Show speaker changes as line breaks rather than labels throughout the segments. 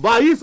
22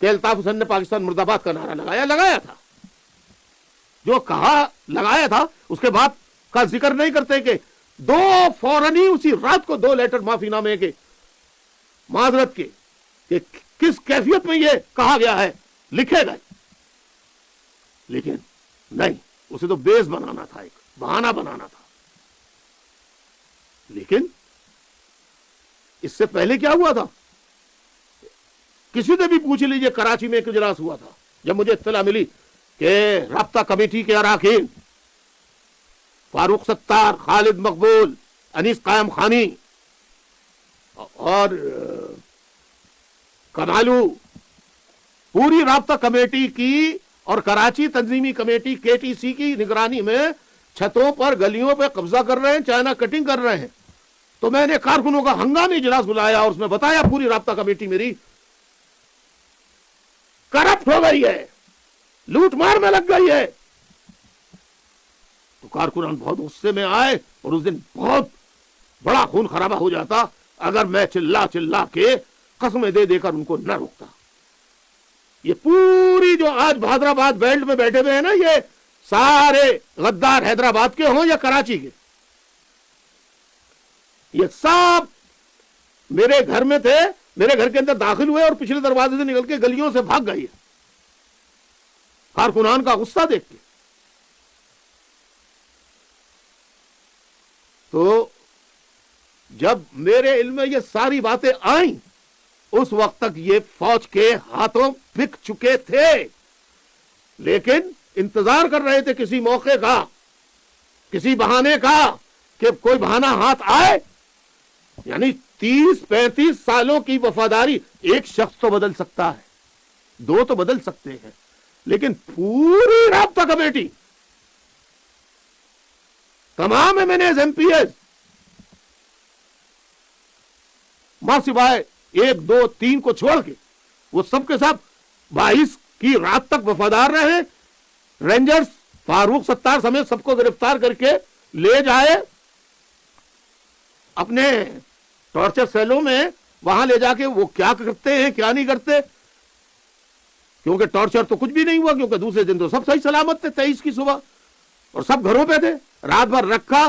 کہ الطاف حسین نے پاکستان مرد آباد کا نعرہ لگایا تھا. جو کہا لگایا تھا اس کے بعد کا ذکر نہیں کرتے کہ فوراً ہی اسی رات کو 2 لیٹر معافی نامے کے معذرت کے کہ کس کیفیت میں یہ کہا گیا ہے لکھے گئے. لیکن نہیں, اسے تو بیس بنانا تھا, ایک بہانہ بنانا تھا. لیکن اس سے پہلے کیا ہوا تھا کسی سے بھی پوچھ لیجئے. کراچی میں ایک اجلاس ہوا تھا جب مجھے اطلاع ملی کہ رابطہ کمیٹی کے اراکین فاروق ستار, خالد مقبول, انیس قائم خانی اور کمالو پوری رابطہ کمیٹی کی اور کراچی تنظیمی کمیٹی KTC کی نگرانی میں چھتوں پر گلیوں پہ قبضہ کر رہے ہیں, چائنا کٹنگ کر رہے ہیں. تو میں نے کارکنوں کا ہنگامی اجلاس بلایا اور اس میں بتایا پوری رابطہ کمیٹی میری کرپٹ ہو گئی ہے, لوٹ مار میں لگ گئی ہے. تو کارکنان بہت غصے میں آئے اور اس دن بہت بڑا خون خرابہ ہو جاتا اگر میں چلا چلا کے قسمیں دے دے کر ان کو نہ روکتا. یہ پوری جو آج حیدرآباد بیلٹ میں بیٹھے ہوئے ہیں نا, یہ سارے غدار حیدرآباد کے ہوں یا کراچی کے, یہ سب میرے گھر میں تھے, میرے گھر کے اندر داخل ہوئے اور پچھلے دروازے سے نکل کے گلیوں سے بھاگ گئی ہے کارکنان کا غصہ دیکھ کے. تو جب میرے علم میں یہ ساری باتیں آئیں اس وقت تک یہ فوج کے ہاتھوں بک چکے تھے, لیکن انتظار کر رہے تھے کسی موقع کا, کسی بہانے کا کہ کوئی بہانہ ہاتھ آئے. یعنی 30-35 سالوں کی وفاداری, ایک شخص تو بدل سکتا ہے, 2 تو بدل سکتے ہیں, لیکن پوری رابطہ کمیٹی, تمام MNAs MPs ماں سوائے 1 2 3 کو چھوڑ کے وہ سب کے سب 22 کی رات تک وفادار رہے. رینجرز فاروق ستار سمیت سب کو گرفتار کر کے لے جائے اپنے ٹارچر سیلوں میں, وہاں لے جا کے وہ کیا کرتے ہیں کیا نہیں کرتے, کیونکہ ٹارچر تو کچھ بھی نہیں ہوا کیونکہ دوسرے دن تو سب صحیح سلامت تھے 23 کی صبح اور سب گھروں پہ تھے. رات بھر رکھا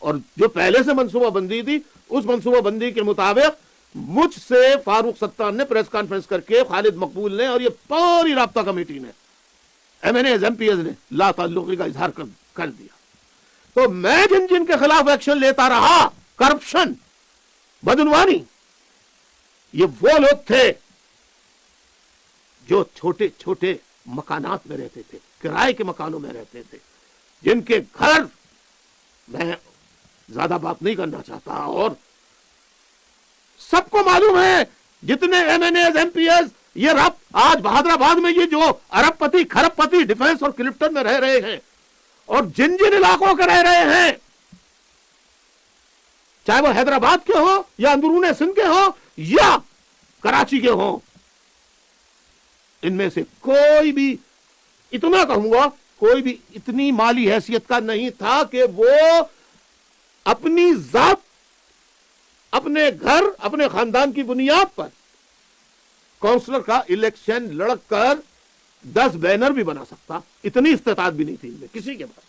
اور جو پہلے سے منصوبہ بندی تھی اس منصوبہ بندی کے مطابق مجھ سے فاروق ستار نے پریس کانفرنس کر کے, خالد مقبول نے اور یہ پوری رابطہ کمیٹی نے, MNAs MPs نے لا تعلقی کا اظہار کر دیا. تو میں جن کے خلاف ایکشن لیتا رہا, کرپشن, بدعنوانی, یہ وہ لوگ تھے جو چھوٹے چھوٹے مکانات میں رہتے تھے, کرائے کے مکانوں میں رہتے تھے, جن کے گھر, میں زیادہ بات نہیں کرنا چاہتا, اور سب کو معلوم ہے جتنے MNAs MPs یہ آج حیدرآباد میں یہ جو ارب پتی کھرب پتی ڈیفنس اور کلفٹن میں رہ رہے ہیں اور جن علاقوں کے رہ رہے ہیں, چاہے وہ حیدرآباد کے ہوں یا اندرون سندھ کے ہوں یا کراچی کے ہوں, ان میں سے کوئی بھی, اتنا کہوں گا, کوئی بھی اتنی مالی حیثیت کا نہیں تھا کہ وہ اپنی ذات, اپنے گھر, اپنے خاندان کی بنیاد پر کونسلر کا الیکشن لڑ کر 10 بینر بھی بنا سکتا. اتنی استطاعت بھی نہیں تھی ان میں کسی کے پاس.